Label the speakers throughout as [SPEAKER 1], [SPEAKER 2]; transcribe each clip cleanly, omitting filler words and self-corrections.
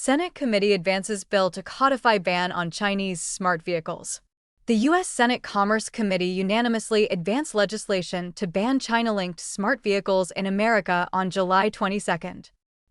[SPEAKER 1] Senate committee advances bill to codify ban on Chinese smart vehicles. The U.S. Senate Commerce Committee unanimously advanced legislation to ban China-linked smart vehicles in America on July 22.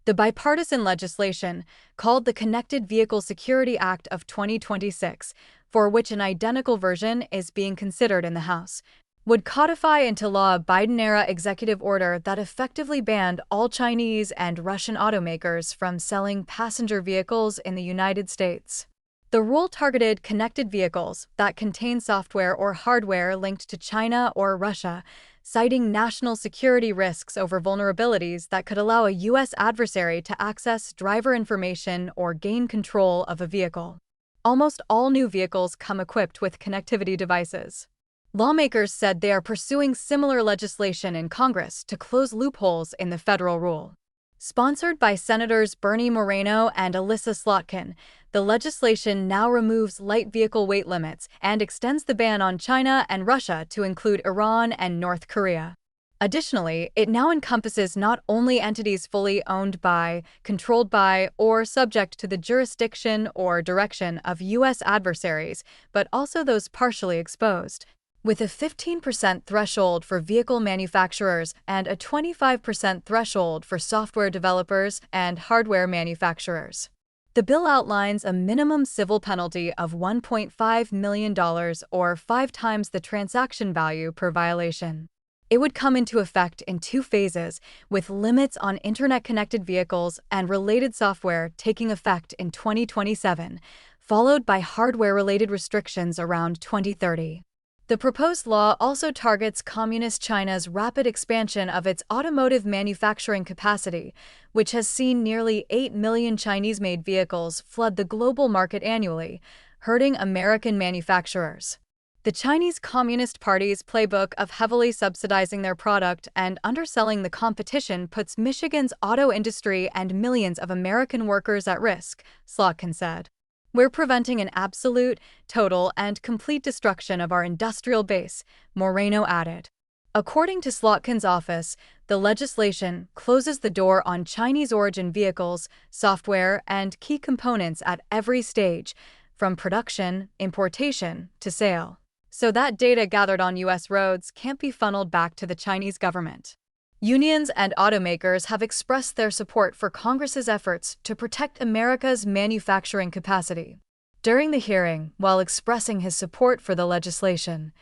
[SPEAKER 1] The bipartisan legislation, called the Connected Vehicle Security Act of 2026, for which an identical version is being considered in the House, would codify into law a Biden-era executive order that effectively banned all Chinese and Russian automakers from selling passenger vehicles in the United States. The rule targeted connected vehicles that contain software or hardware linked to China or Russia, citing national security risks over vulnerabilities that could allow a U.S. adversary to access driver information or gain control of a vehicle. Almost all new vehicles come equipped with connectivity devices. Lawmakers said they are pursuing similar legislation in Congress to close loopholes in the federal rule. Sponsored by Senators Bernie Moreno and Elissa Slotkin, the legislation now removes light vehicle weight limits and extends the ban on China and Russia to include Iran and North Korea. Additionally, it now encompasses not only entities fully owned by, controlled by, or subject to the jurisdiction or direction of U.S. adversaries, but also those partially exposed, with a 15% threshold for vehicle manufacturers and a 25% threshold for software developers and hardware manufacturers. The bill outlines a minimum civil penalty of $1.5 million or 5 times the transaction value per violation. It would come into effect in 2 phases, with limits on internet-connected vehicles and related software taking effect in 2027, followed by hardware-related restrictions around 2030. The proposed law also targets Communist China's rapid expansion of its automotive manufacturing capacity, which has seen nearly 8 million Chinese-made vehicles flood the global market annually, hurting American manufacturers. The Chinese Communist Party's playbook of heavily subsidizing their product and underselling the competition puts Michigan's auto industry and millions of American workers at risk, Slotkin said. We're preventing an absolute, total, and complete destruction of our industrial base, Moreno added. According to Slotkin's office, the legislation closes the door on Chinese-origin vehicles, software, and key components at every stage, from production, importation, to sale, so that data gathered on U.S. roads can't be funneled back to the Chinese government. Unions and automakers have expressed their support for Congress's efforts to protect America's manufacturing capacity. During the hearing, while expressing his support for the legislation,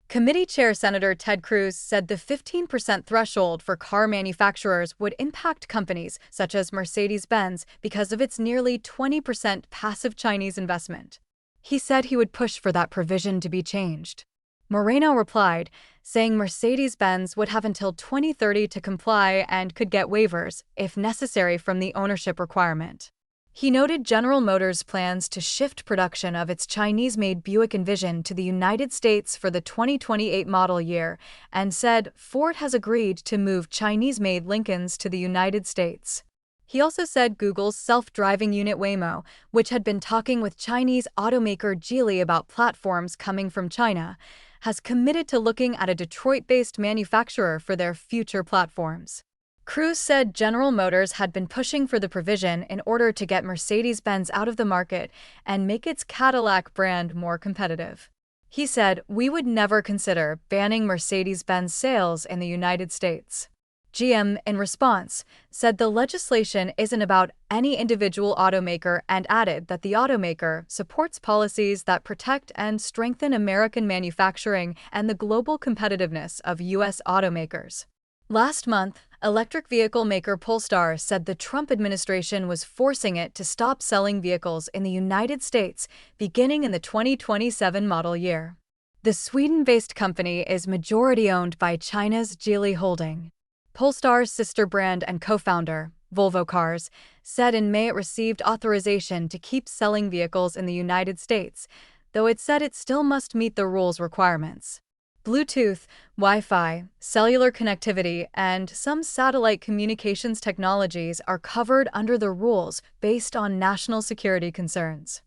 [SPEAKER 1] Committee Chair Senator Ted Cruz said the 15% threshold for car manufacturers would impact companies such as Mercedes-Benz because of its nearly 20% passive Chinese investment. He said he would push for that provision to be changed. Moreno replied, saying Mercedes-Benz would have until 2030 to comply and could get waivers, if necessary, from the ownership requirement. He noted General Motors' plans to shift production of its Chinese-made Buick Envision to the United States for the 2028 model year and said Ford has agreed to move Chinese-made Lincolns to the United States. He also said Google's self-driving unit Waymo, which had been talking with Chinese automaker Geely about platforms coming from China, has committed to looking at a Detroit-based manufacturer for their future platforms. Cruz said General Motors had been pushing for the provision in order to get Mercedes-Benz out of the market and make its Cadillac brand more competitive. He said, "We would never consider banning Mercedes-Benz sales in the United States." GM, in response, said the legislation isn't about any individual automaker and added that the automaker supports policies that protect and strengthen American manufacturing and the global competitiveness of U.S. automakers. Last month, electric vehicle maker Polestar said the Trump administration was forcing it to stop selling vehicles in the United States beginning in the 2027 model year. The Sweden-based company is majority-owned by China's Geely Holding. Polestar's sister brand and co-founder, Volvo Cars, said in May it received authorization to keep selling vehicles in the United States, though it said it still must meet the rules requirements. Bluetooth, Wi-Fi, cellular connectivity, and some satellite communications technologies are covered under the rules based on national security concerns.